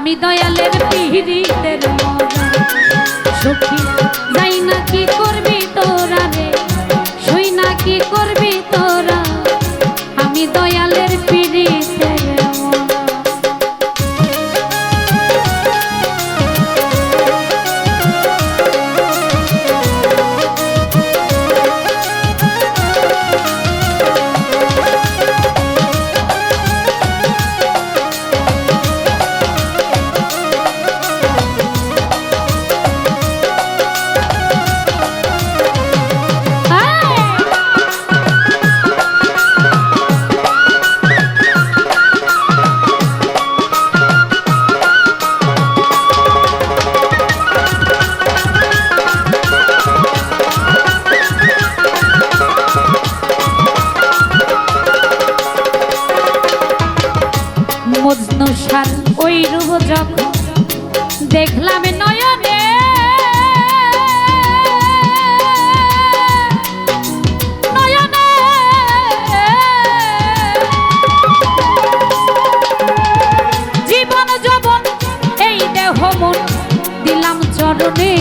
আমি দয়ালের পিরিতের মজা সখী যাই না কি করবি তোরা রে শুই না কি করবি তোরা আমি দয়ালের পিরিতের মজনু সার ওই রূপ যখন দেখলাম নয়নে নয়নে জীবন যৌবন এই দেহ মন দিলাম চরণে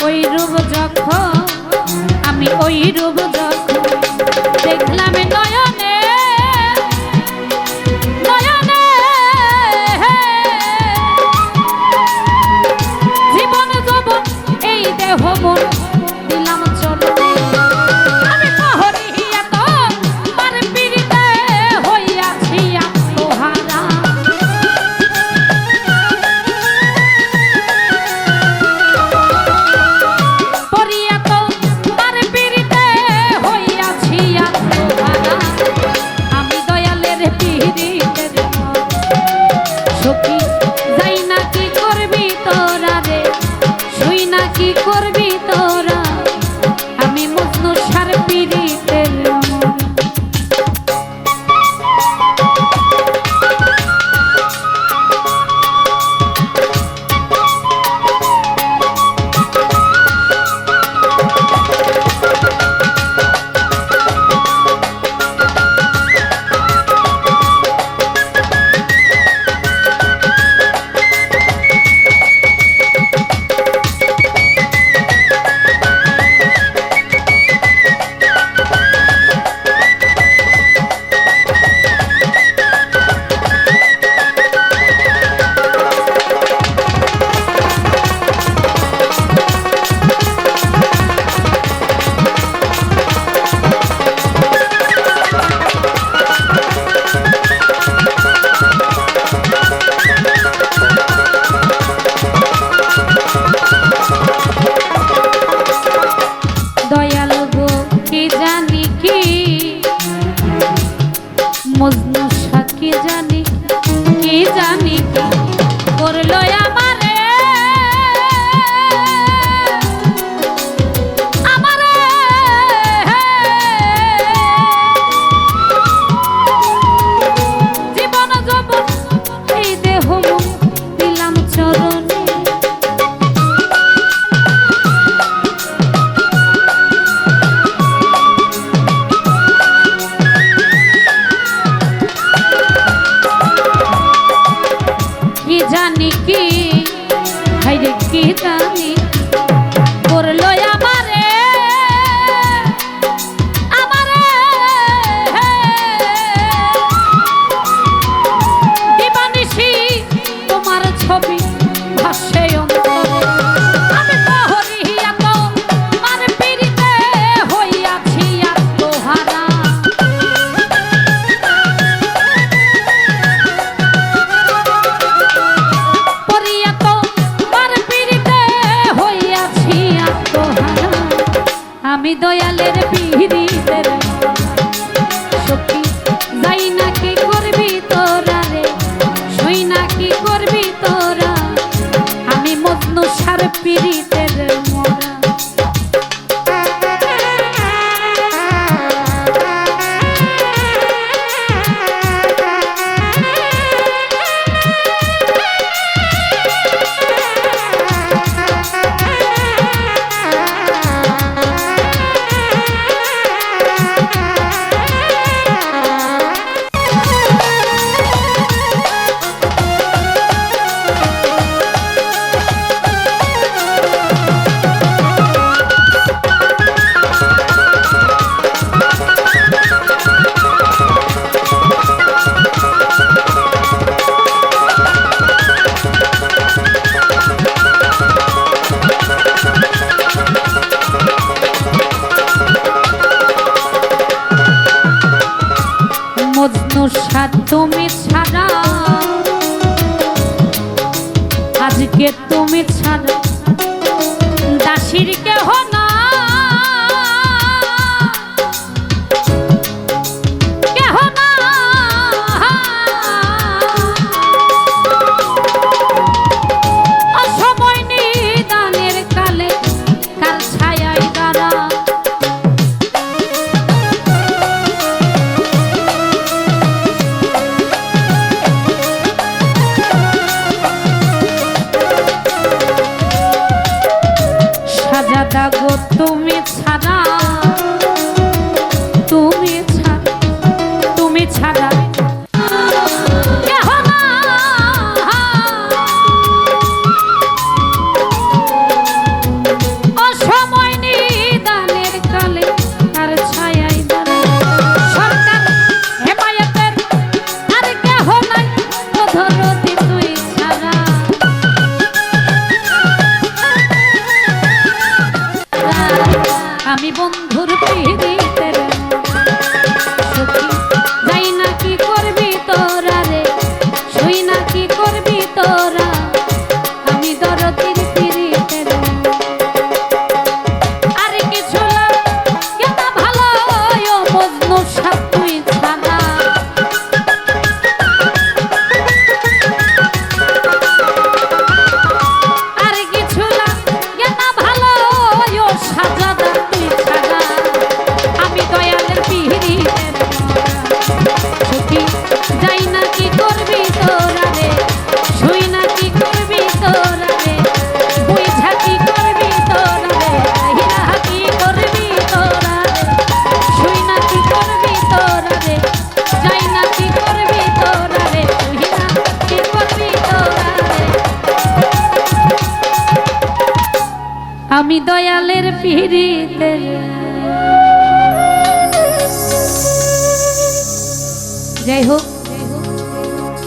ওই রূপ যখন আমি ওই রূপ যখন দেখলাম নয়নে নয়নে জীবন যৌবন এই দেহ মন দিলাম চরণে আমি পহরিয়া তো মার পিরিতে হইয়াছি আত্মহারা সখী যাই না কি করবি তোরা রে শুই না কি করবি তোরা আমি মজনু সার পিরিতের মজনু সাকি জানি কি জানি কি করলো আমারে আমারে জীবন যৌবন এই দেহ মন দিলাম চরণে জানি কি গো তুমি ছাড়া, তুমি ছাড়া, তুমি ছাড়া কেহ না। অসময় নিদানের কালে তার ছায়ায় দাঁড়ায় সরকার হেমায়েতের আর কেহ নাই অধরতি তুই ছাড়া। আমি বন্ধুর পিড়িতের সখী যাই না কি করবি তোরা রে, শুই না কি করবি তোরা, আমি দরদির পিড়িতের আর কিছু লাগে না ভালো ও মজনু সাথ তুই ছাড়া। আর কিছু লাগে না ভালো ও সাজাদা তুই ছাড়া, আমি দয়ালের পিড়িতের সখী যাই না কি করবি তোরা রে, শুই না কি করবি তোরা রে, বুঝা কি করবি তোরা রে, হিরা কি করবি তোরা রে, শুই না কি করবি তোরা রে, যাই না কি করবি তোরা রে, হিরা কি করবি তোরা রে, আমি দয়ালের পিড়িতের। যাই হোক